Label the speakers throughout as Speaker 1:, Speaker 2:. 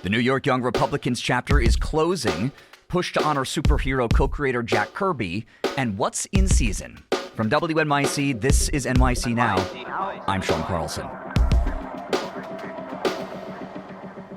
Speaker 1: The New York Young Republicans chapter is closing, push to honor superhero co-creator Jack Kirby, and what's in season. From WNYC, this is NYC Now. I'm Sean Carlson.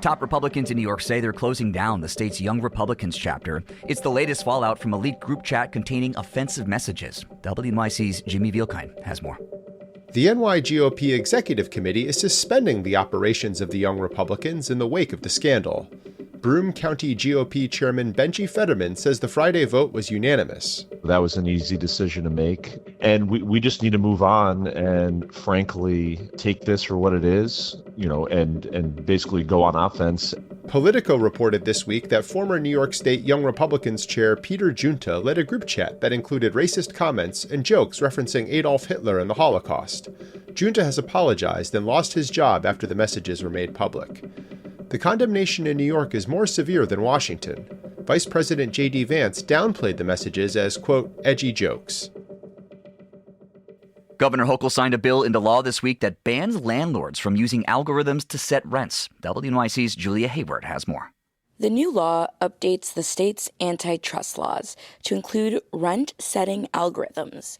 Speaker 1: Top Republicans in New York say they're closing down the state's Young Republicans chapter. It's the latest fallout from a leaked group chat containing offensive messages. WNYC's Jimmy Vielkind has more.
Speaker 2: The NYGOP Executive Committee is suspending the operations of the Young Republicans in the wake of the scandal. Broome County GOP Chairman Benji Fetterman says the Friday vote was unanimous.
Speaker 3: That was an easy decision to make, and we just need to move on and frankly take this for what it is, and basically go on offense.
Speaker 2: Politico reported this week that former New York State Young Republicans Chair Peter Giunta led a group chat that included racist comments and jokes referencing Adolf Hitler and the Holocaust. Giunta has apologized and lost his job after the messages were made public. The condemnation in New York is more severe than Washington. Vice President J.D. Vance downplayed the messages as, quote, edgy jokes.
Speaker 1: Governor Hochul signed a bill into law this week that bans landlords from using algorithms to set rents. WNYC's Julia Hayward has more.
Speaker 4: The new law updates the state's antitrust laws to include rent-setting algorithms.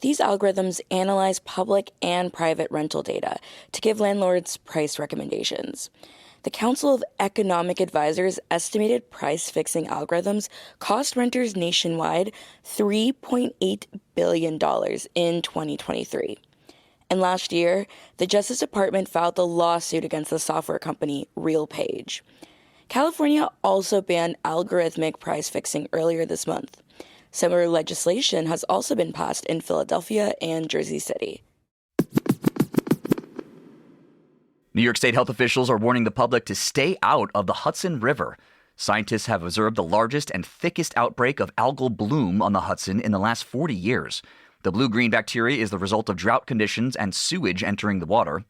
Speaker 4: These algorithms analyze public and private rental data to give landlords price recommendations. The Council of Economic Advisors estimated price-fixing algorithms cost renters nationwide $3.8 billion in 2023. And last year, the Justice Department filed a lawsuit against the software company RealPage. California also banned algorithmic price-fixing earlier this month. Similar legislation has also been passed in Philadelphia and Jersey City.
Speaker 1: New York State health officials are warning the public to stay out of the Hudson River. Scientists have observed the largest and thickest outbreak of algal bloom on the Hudson in the last 40 years. The blue-green bacteria is the result of drought conditions and sewage entering the water.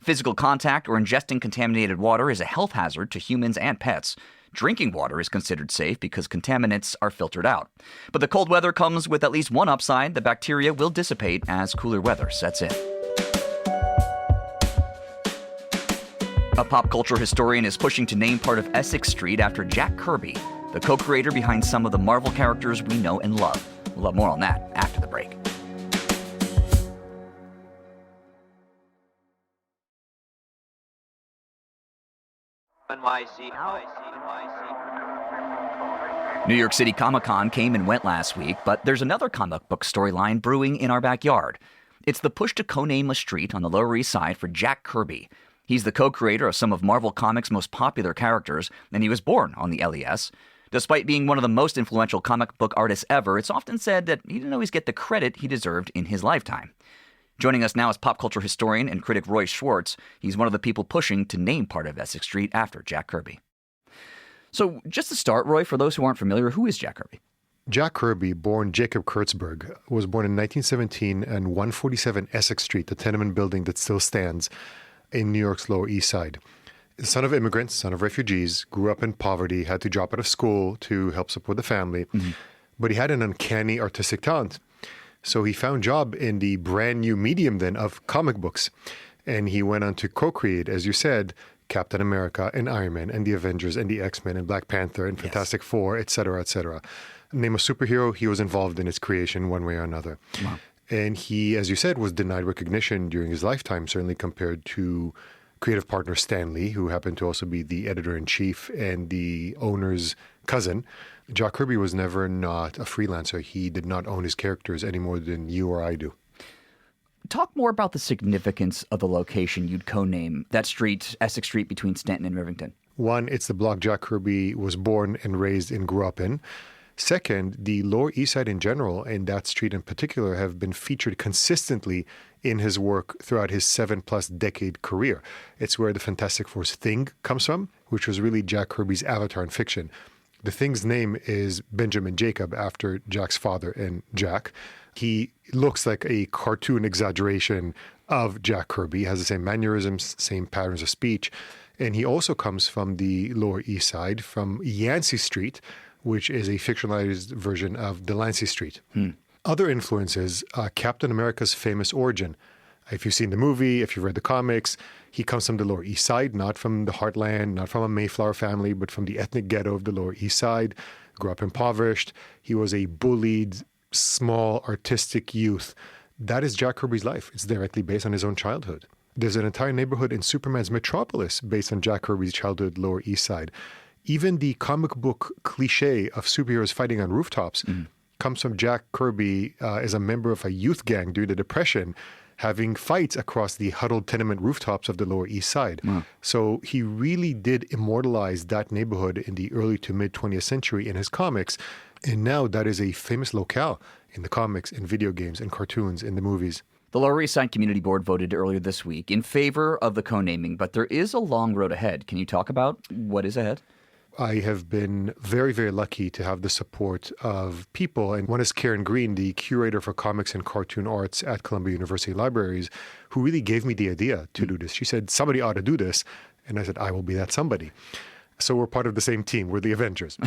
Speaker 1: Physical contact or ingesting contaminated water is a health hazard to humans and pets. Drinking water is considered safe because contaminants are filtered out. But the cold weather comes with at least one upside: the bacteria will dissipate as cooler weather sets in. A pop culture historian is pushing to name part of Essex Street after Jack Kirby, the co-creator behind some of the Marvel characters we know and love. We'll have more on that after the break. New York City Comic-Con came and went last week, but there's another comic book storyline brewing in our backyard. It's the push to co-name a street on the Lower East Side for Jack Kirby. He's the co-creator of some of Marvel Comics' most popular characters, and he was born on the LES. Despite being one of the most influential comic book artists ever, it's often said that he didn't always get the credit he deserved in his lifetime. Joining us now is pop culture historian and critic Roy Schwartz. He's one of the people pushing to name part of Essex Street after Jack Kirby. So just to start, Roy, for those who aren't familiar, who is Jack Kirby?
Speaker 5: Jack Kirby, born Jacob Kurtzberg, was born in 1917 on 147 Essex Street, the tenement building that still stands in New York's Lower East Side. Son of immigrants, son of refugees, grew up in poverty, had to drop out of school to help support the family. Mm-hmm. But he had an uncanny artistic talent. So he found job in the brand new medium then of comic books. And he went on to co-create, as you said, Captain America and Iron Man and the Avengers and the X-Men and Black Panther and Fantastic Four, et cetera, et cetera. Name a superhero, he was involved in its creation one way or another. Wow. And he, as you said, was denied recognition during his lifetime, certainly compared to creative partner Stan Lee, who happened to also be the editor-in-chief and the owner's cousin. Jack Kirby was never not a freelancer. He did not own his characters any more than you or I do.
Speaker 1: Talk more about the significance of the location you'd co-name that street, Essex Street, between Stanton and Rivington.
Speaker 5: One, it's the block Jack Kirby was born and raised and grew up in. Second, the Lower East Side in general, and that street in particular, have been featured consistently in his work throughout his 7+ decade career. It's where the Fantastic Four's Thing comes from, which was really Jack Kirby's avatar in fiction. The Thing's name is Benjamin Jacob, after Jack's father and Jack. He looks like a cartoon exaggeration of Jack Kirby, has the same mannerisms, same patterns of speech. And he also comes from the Lower East Side, from Yancey Street, which is a fictionalized version of Delancey Street. Other influences, Captain America's famous origin. If you've seen the movie, if you've read the comics, he comes from the Lower East Side, not from the heartland, not from a Mayflower family, but from the ethnic ghetto of the Lower East Side. Grew up impoverished. He was a bullied, small, artistic youth. That is Jack Kirby's life. It's directly based on his own childhood. There's an entire neighborhood in Superman's Metropolis based on Jack Kirby's childhood, Lower East Side. Even the comic book cliche of superheroes fighting on rooftops comes from Jack Kirby as a member of a youth gang during the Depression, having fights across the huddled tenement rooftops of the Lower East Side. Wow. So he really did immortalize that neighborhood in the early to mid 20th century in his comics. And now that is a famous locale in the comics, in video games, in cartoons, in the movies.
Speaker 1: The Lower East Side Community Board voted earlier this week in favor of the co-naming, but there is a long road ahead. Can you talk about what is ahead?
Speaker 5: I have been very, very lucky to have the support of people. And one is Karen Green, the curator for comics and cartoon arts at Columbia University Libraries, who really gave me the idea to do this. She said, somebody ought to do this. And I said, I will be that somebody. So we're part of the same team. We're the Avengers.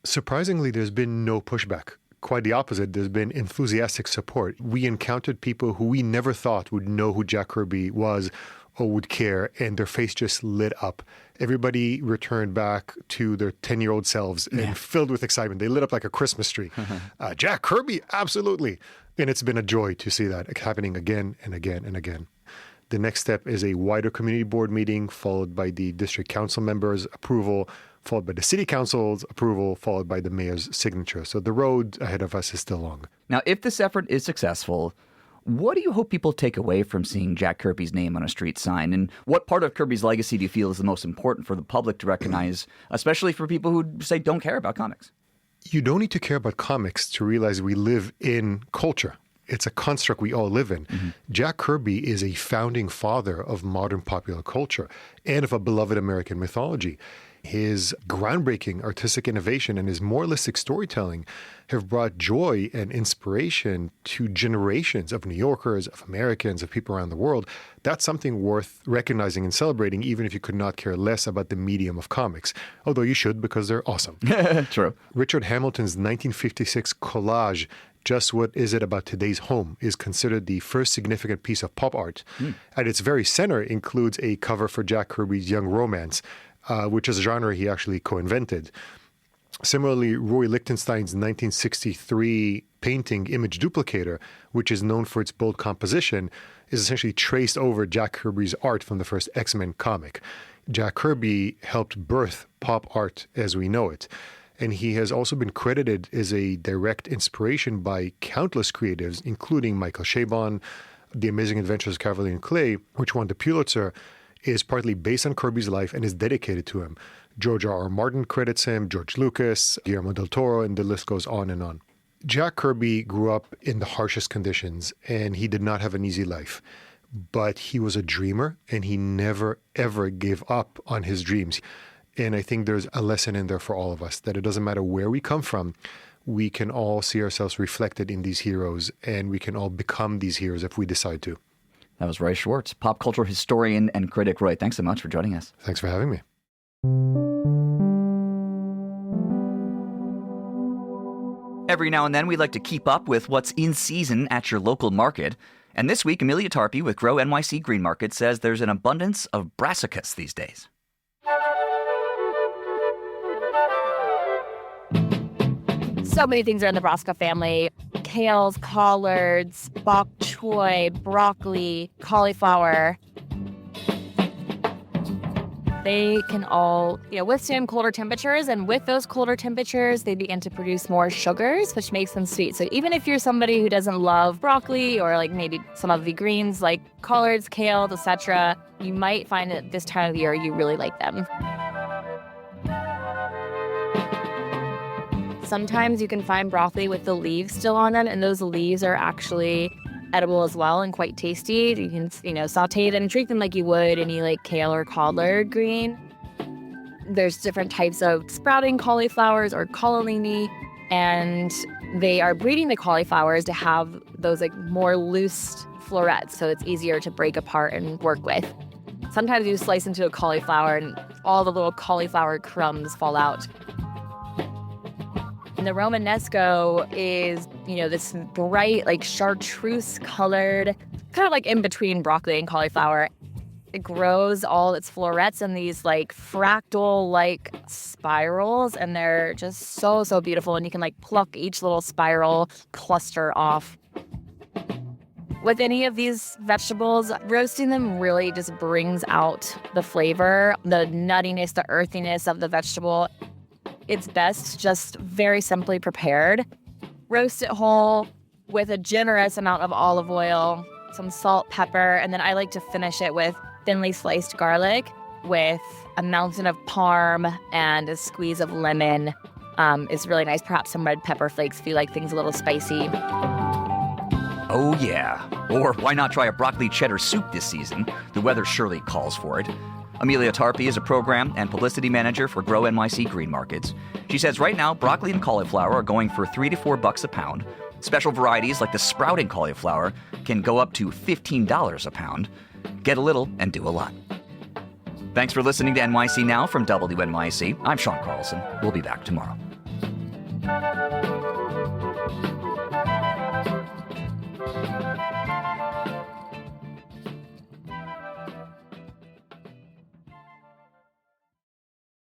Speaker 5: Surprisingly, there's been no pushback. Quite the opposite. There's been enthusiastic support. We encountered people who we never thought would know who Jack Kirby was or would care, and their face just lit up. Everybody returned back to their 10-year-old selves and filled with excitement. They lit up like a Christmas tree. Jack Kirby, absolutely. And it's been a joy to see that happening again and again and again. The next step is a wider community board meeting, followed by the district council members' approval, followed by the city council's approval, followed by the mayor's signature. So the road ahead of us is still long.
Speaker 1: Now, if this effort is successful, what do you hope people take away from seeing Jack Kirby's name on a street sign? And what part of Kirby's legacy do you feel is the most important for the public to recognize, especially for people who say don't care about comics?
Speaker 5: You don't need to care about comics to realize we live in culture. It's a construct we all live in. Jack Kirby is a founding father of modern popular culture and of a beloved American mythology. His groundbreaking artistic innovation and his moralistic storytelling have brought joy and inspiration to generations of New Yorkers, of Americans, of people around the world. That's something worth recognizing and celebrating, even if you could not care less about the medium of comics. Although you should, because they're awesome.
Speaker 1: True.
Speaker 5: Richard Hamilton's 1956 collage, Just What Is It About Today's Home, is considered the first significant piece of pop art. At its very center includes a cover for Jack Kirby's Young Romance, which is a genre he actually co-invented. Similarly, Roy Lichtenstein's 1963 painting Image Duplicator, which is known for its bold composition, is essentially traced over Jack Kirby's art from the first X-Men comic. Jack Kirby helped birth pop art as we know it. And he has also been credited as a direct inspiration by countless creatives, including Michael Chabon. The Amazing Adventures of Cavalier and Clay, which won the Pulitzer, is partly based on Kirby's life and is dedicated to him. George R.R. Martin credits him, George Lucas, Guillermo del Toro, and the list goes on and on. Jack Kirby grew up in the harshest conditions, and he did not have an easy life. But he was a dreamer, and he never, ever gave up on his dreams. And I think there's a lesson in there for all of us, that it doesn't matter where we come from, we can all see ourselves reflected in these heroes, and we can all become these heroes if we decide to.
Speaker 1: That was Roy Schwartz, pop culture historian and critic. Roy, thanks so much for joining us.
Speaker 5: Thanks for having me.
Speaker 1: Every now and then, we like to keep up with what's in season at your local market. And this week, Amelia Tarpey with WNYC Green Market says there's an abundance of brassicas these days.
Speaker 6: So many things are in the brassica family. Kales, collards, bok choy, broccoli, cauliflower. They can all, withstand colder temperatures, and with those colder temperatures, they begin to produce more sugars, which makes them sweet. So even if you're somebody who doesn't love broccoli or like maybe some of the greens like collards, kale, etc., you might find that this time of year you really like them. Sometimes you can find broccoli with the leaves still on them, and those leaves are actually edible as well and quite tasty. You can, saute them and treat them like you would any like kale or collard green. There's different types of sprouting cauliflowers or cannellini, and they are breeding the cauliflowers to have those like more loose florets, so it's easier to break apart and work with. Sometimes you slice into a cauliflower and all the little cauliflower crumbs fall out. And the Romanesco is, this bright, like chartreuse-colored kind of like in between broccoli and cauliflower. It grows all its florets in these like fractal-like spirals, and they're just so, so beautiful. And you can like pluck each little spiral cluster off. With any of these vegetables, roasting them really just brings out the flavor, the nuttiness, the earthiness of the vegetable. It's best just very simply prepared. Roast it whole with a generous amount of olive oil, some salt, pepper, and then I like to finish it with thinly sliced garlic with a mountain of parm and a squeeze of lemon. Is really nice. Perhaps some red pepper flakes if you like things a little spicy.
Speaker 1: Oh yeah. Or why not try a broccoli cheddar soup this season? The weather surely calls for it. Amelia Tarpey is a program and publicity manager for WNYC Green Markets. She says right now, broccoli and cauliflower are going for $3 to $4 a pound. Special varieties like the sprouting cauliflower can go up to $15 a pound. Get a little and do a lot. Thanks for listening to NYC Now from WNYC. I'm Sean Carlson. We'll be back tomorrow.